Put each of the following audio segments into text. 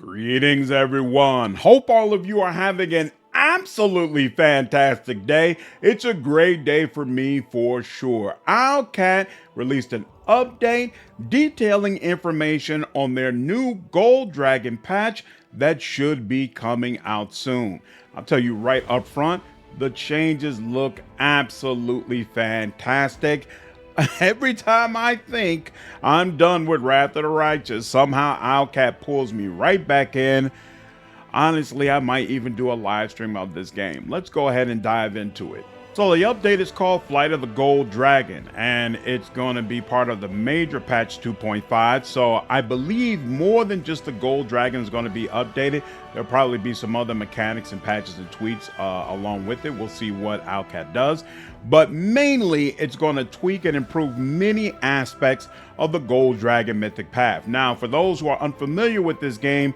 Greetings, everyone. Hope all of you are having an absolutely fantastic day. It's a great day for me for sure. Owlcat released an update detailing information on their new Gold Dragon patch that should be coming out soon. I'll tell you right up front, the changes look absolutely fantastic. Every time I think I'm done with Wrath of the Righteous, somehow Owlcat pulls me right back in. Honestly, I might even do a live stream of this game. Let's go ahead and dive into it. So the update is called Flight of the Gold Dragon, and it's going to be part of the major patch 2.5. So I believe more than just the Gold Dragon is going to be updated. There'll probably be some other mechanics and patches and tweaks along with it. We'll see what Owlcat does. But mainly, it's going to tweak and improve many aspects of the Gold Dragon Mythic Path. Now, for those who are unfamiliar with this game,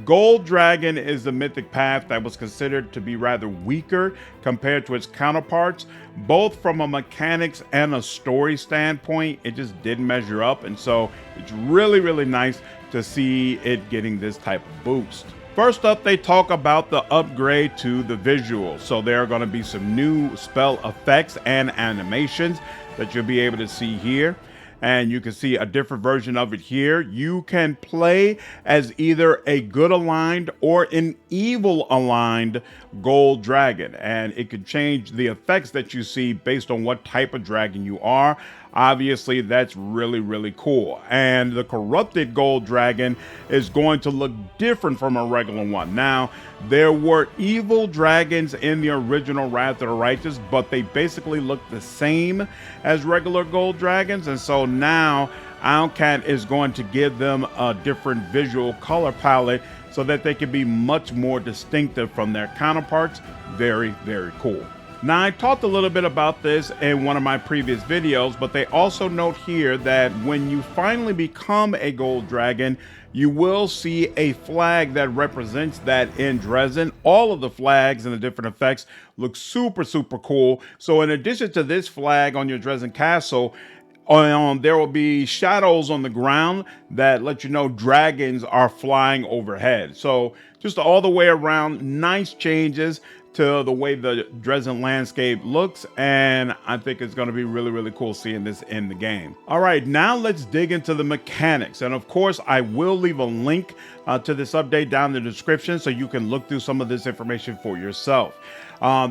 Gold Dragon is the mythic path that was considered to be rather weaker compared to its counterparts, both from a mechanics and a story standpoint. It just didn't measure up, and so it's really nice to see it getting this type of boost. First up, they talk about the upgrade to the visuals. So there are going to be some new spell effects and animations that you'll be able to see here. And you can see a different version of it here. You can play as either a good aligned or an evil aligned gold dragon, and it could change the effects that you see based on what type of dragon you are. Obviously, that's really cool. And the corrupted gold dragon is going to look different from a regular one. Now, there were evil dragons in the original Wrath of the Righteous, but they basically look the same as regular gold dragons. And so now Owlcat is going to give them a different visual color palette so that they can be much more distinctive from their counterparts. Very cool. Now, I talked a little bit about this in one of my previous videos, but they also note here that when you finally become a gold dragon, you will see a flag that represents that in Dresden. All of the flags and the different effects look super cool. So in addition to this flag on your Dresden castle, there will be shadows on the ground that let you know dragons are flying overhead. So just all the way around, nice changes to the way the Dresden landscape looks, and I think it's going to be really cool seeing this in the game. All right, now let's dig into the mechanics, and of course I will leave a link to this update down in the description so you can look through some of this information for yourself.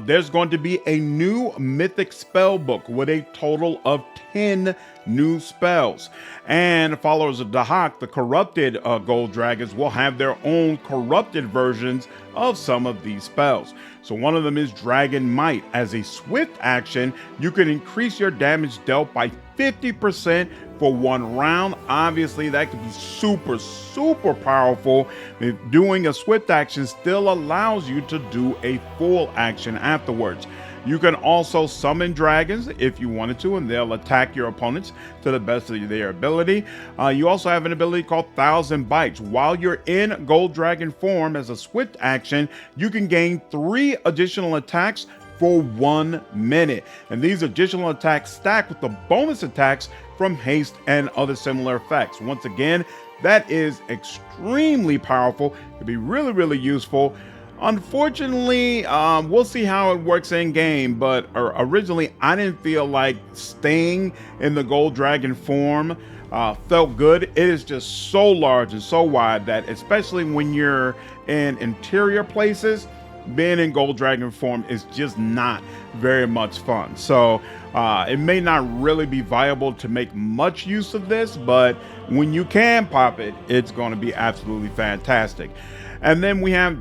There's going to be a new mythic spell book with a total of 10 new spells, and followers of Dahak, the corrupted gold dragons, will have their own corrupted versions of some of these spells. So one of them is Dragon Might. As a swift action, you can increase your damage dealt by 50% for one round. Obviously, that could be super powerful. If doing a swift action still allows you to do a full action afterwards. You can also summon dragons if you wanted to, and they'll attack your opponents to the best of their ability. You also have an ability called 1,000 Bites. While you're in Gold Dragon form as a swift action, you can gain 3 additional attacks for 1 minute. And these additional attacks stack with the bonus attacks from haste and other similar effects. Once again, that is extremely powerful. It could be really useful. Unfortunately, we'll see how it works in game, but originally I didn't feel like staying in the Gold Dragon form felt good. It is just so large and so wide that, especially when you're in interior places, being in Gold Dragon form is just not very much fun. So it may not really be viable to make much use of this, but when you can pop it, it's going to be absolutely fantastic. And then we have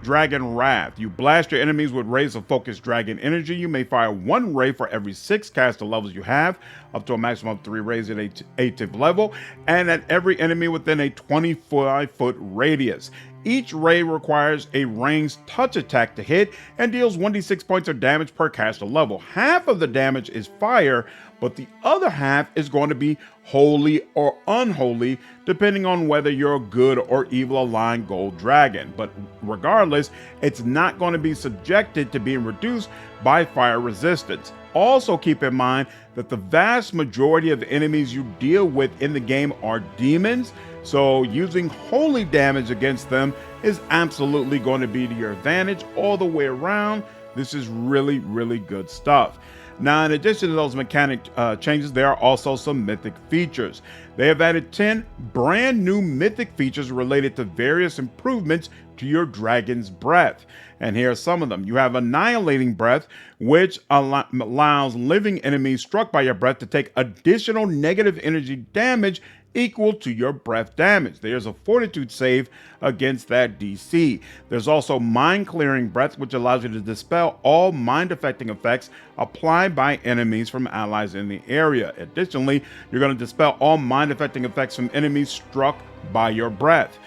Dragon Wrath. You blast your enemies with rays of focused dragon energy. You may fire 1 ray for every 6 caster levels you have, up to a maximum of 3 rays at 8th level, and at every enemy within a 25-foot radius. Each ray requires a ranged touch attack to hit and deals 1d6 points of damage per caster level. Half of the damage is fire, but the other half is going to be holy or unholy, depending on whether you're a good or evil aligned gold dragon. But regardless, it's not going to be subjected to being reduced by fire resistance. Also keep in mind that the vast majority of enemies you deal with in the game are demons, So using holy damage against them is absolutely going to be to your advantage all the way around. This is really, really good stuff. Now, in addition to those mechanic changes, there are also some mythic features. They have added 10 brand new mythic features related to various improvements to your dragon's breath. And here are some of them. You have Annihilating Breath, which allows living enemies struck by your breath to take additional negative energy damage equal to your breath damage. There's a fortitude save against that DC. There's also Mind Clearing Breath, which allows you to dispel all mind affecting effects applied by enemies from allies in the area. Additionally, you're going to dispel all mind affecting effects from enemies struck by your breath.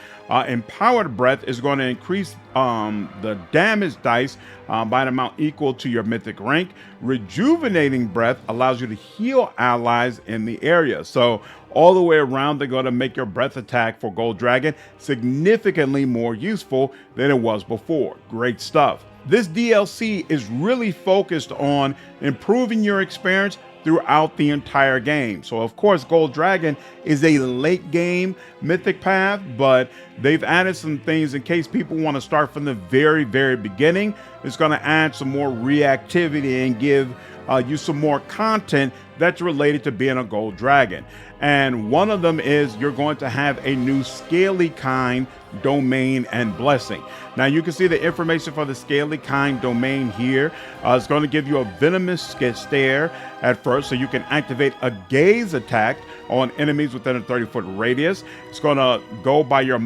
Empowered Breath is going to increase the damage dice by an amount equal to your mythic rank. Rejuvenating Breath allows you to heal allies in the area. So all the way around, they're going to make your breath attack for Gold Dragon significantly more useful than it was before. Great stuff. This DLC is really focused on improving your experience throughout the entire game. So of course, Gold Dragon is a late game Mythic Path, but they've added some things in case people want to start from the very, very beginning. It's going to add some more reactivity and give you some more content that's related to being a Gold Dragon. And one of them is you're going to have a new Scaly Kind domain and blessing. Now you can see the information for the Scaly Kind domain here. It's going to give you a venomous stare at first, so you can activate a gaze attack on enemies within a 30-foot radius. It's going to go by your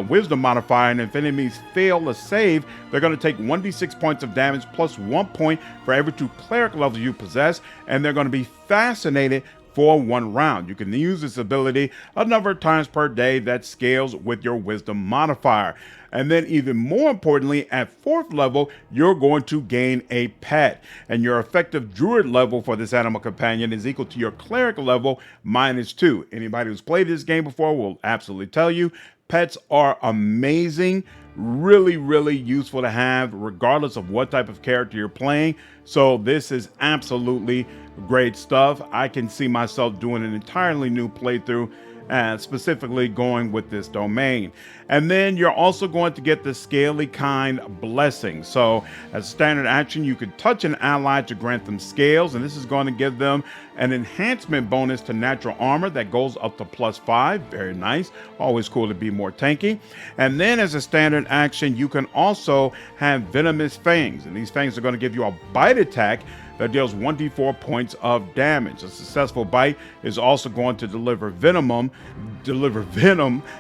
wisdom modifier, and if enemies fail a save, they're going to take 1d6 points of damage plus 1 point for every 2 cleric levels you possess, and they're going to be fascinated for 1 round. You can use this ability a number of times per day that scales with your wisdom modifier. And then even more importantly, at 4th level, you're going to gain a pet. And your effective druid level for this animal companion is equal to your cleric level -2. Anybody who's played this game before will absolutely tell you pets are amazing. Really, really useful to have regardless of what type of character you're playing. So this is absolutely great stuff. I can see myself doing an entirely new playthrough and specifically going with this domain. And then you're also going to get the Scaly Kind blessing. So as standard action, you can touch an ally to grant them scales, and this is going to give them an enhancement bonus to natural armor that goes up to +5. Very nice. Always cool to be more tanky. And then as a standard action, you can also have venomous fangs, and these fangs are going to give you a bite attack that deals 1d4 points of damage. A successful bite is also going to deliver venom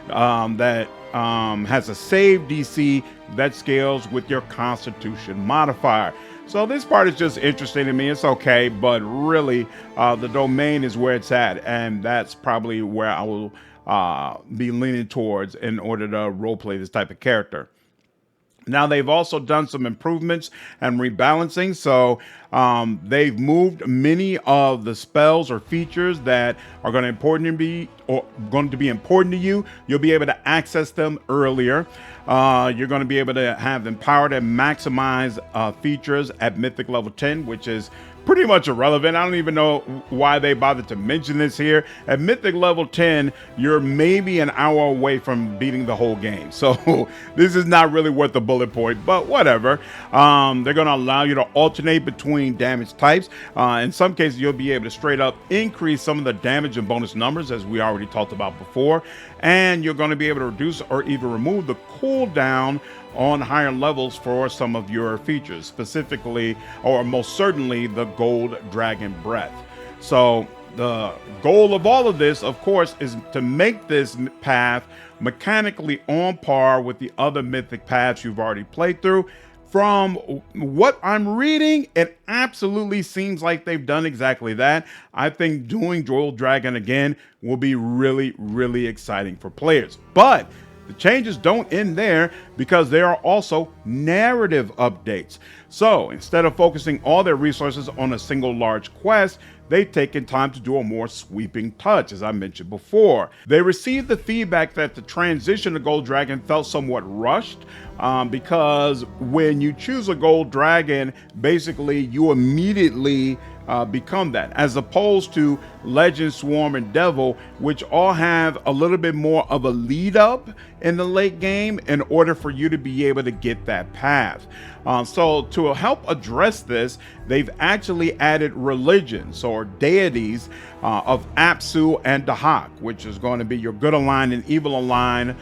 that has a save DC that scales with your Constitution modifier. So this part is just interesting to me. It's okay, but really the domain is where it's at, and that's probably where I will be leaning towards in order to roleplay this type of character. Now, they've also done some improvements and rebalancing. So they've moved many of the spells or features that are going to be important to you. You'll be able to access them earlier. You're going to be able to have them powered and maximize features at Mythic level 10, which is pretty much irrelevant. I don't even know why they bothered to mention this here. At Mythic level 10, you're maybe an hour away from beating the whole game. So this is not really worth the bullet point, but whatever. They're going to allow you to alternate between damage types. In some cases, you'll be able to straight up increase some of the damage and bonus numbers, as we already talked about before. And you're going to be able to reduce or even remove the cooldown on higher levels for some of your features, specifically, or most certainly, the Gold Dragon Breath. So the goal of all of this, of course, is to make this path mechanically on par with the other Mythic Paths you've already played through. From what I'm reading, it absolutely seems like they've done exactly that. I think doing Gold Dragon again will be really, really exciting for players. But the changes don't end there, because there are also narrative updates. So instead of focusing all their resources on a single large quest, they've taken time to do a more sweeping touch, as I mentioned before. They received the feedback that the transition to Gold Dragon felt somewhat rushed, because when you choose a Gold Dragon, basically you immediately become that, as opposed to Legend, Swarm, and Devil, which all have a little bit more of a lead up in the late game in order for you to be able to get that path. So to help address this, they've actually added religions or deities of Apsu and Dahak, which is going to be your good aligned and evil aligned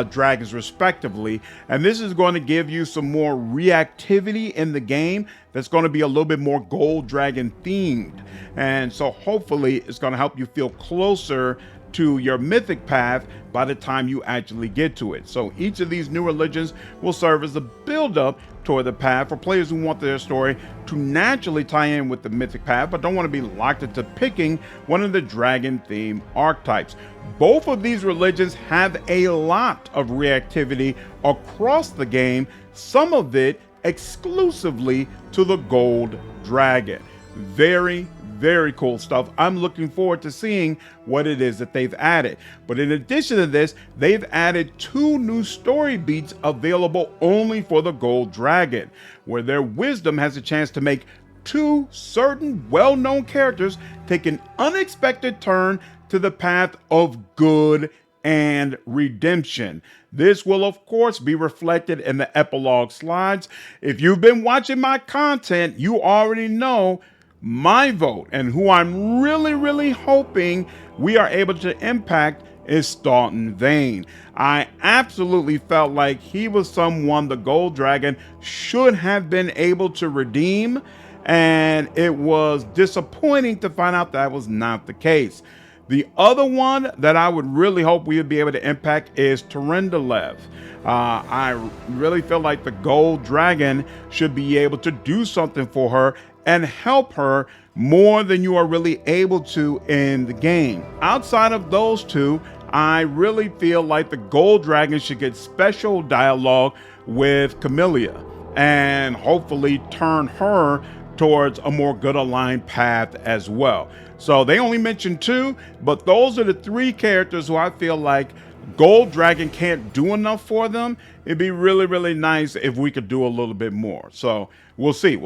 dragons respectively. And this is going to give you some more reactivity in the game that's going to be a little bit more Gold Dragon themed. And so hopefully it's going to help you feel closer to your mythic path by the time you actually get to it. So each of these new religions will serve as a build-up toward the path for players who want their story to naturally tie in with the mythic path, but don't want to be locked into picking one of the dragon theme archetypes. Both of these religions have a lot of reactivity across the game, some of it exclusively to the Gold Dragon. Very cool stuff. I'm looking forward to seeing what it is that they've added. But in addition to this, they've added 2 new story beats available only for the Gold Dragon, where their wisdom has a chance to make 2 certain well-known characters take an unexpected turn to the path of good and redemption. This will of course be reflected in the epilogue slides. If you've been watching my content, you already know my vote, and who I'm really hoping we are able to impact is Staunton Vane. I absolutely felt like he was someone the Gold Dragon should have been able to redeem, and it was disappointing to find out that was not the case. The other one that I would really hope we would be able to impact is Terendelev. I really feel like the Gold Dragon should be able to do something for her and help her more than you are really able to in the game. Outside of those 2, I really feel like the Gold Dragon should get special dialogue with Camellia and hopefully turn her towards a more good aligned path as well. So they only mentioned 2, but those are the 3 characters who I feel like Gold Dragon can't do enough for them. It'd be really nice if we could do a little bit more. So we'll see.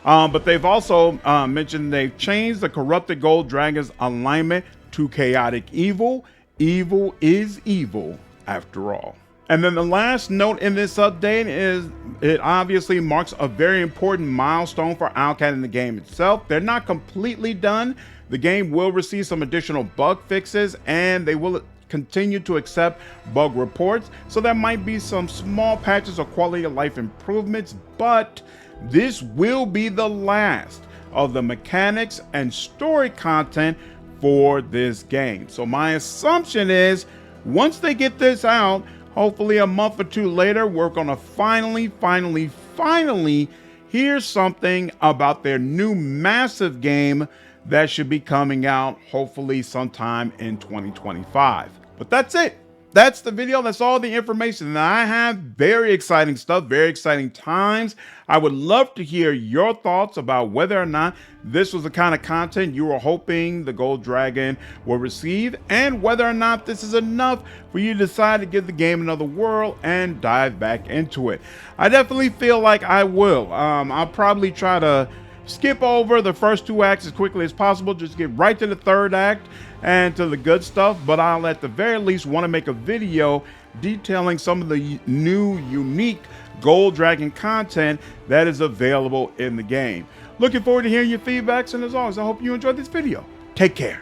But they've also mentioned they've changed the corrupted Gold Dragon's alignment to chaotic evil. Evil is evil after all. And then the last note in this update is it obviously marks a very important milestone for Owlcat in the game itself. They're not completely done. The game will receive some additional bug fixes, and they will continue to accept bug reports. So there might be some small patches or quality of life improvements, but this will be the last of the mechanics and story content for this game. So my assumption is once they get this out, hopefully a month or 2 later, we're gonna finally hear something about their new massive game that should be coming out hopefully sometime in 2025. But that's it. That's the video. That's all the information that I have. Very exciting stuff, very exciting times. I would love to hear your thoughts about whether or not this was the kind of content you were hoping the Gold Dragon will receive, and whether or not this is enough for you to decide to give the game another whirl and dive back into it. I definitely feel like I will. I'll probably try to skip over the first 2 acts as quickly as possible, just get right to the 3rd act and to the good stuff, but I'll at the very least want to make a video detailing some of the new unique Gold Dragon content that is available in the game. Looking forward to hearing your feedbacks, and as always, I hope you enjoyed this video. Take care.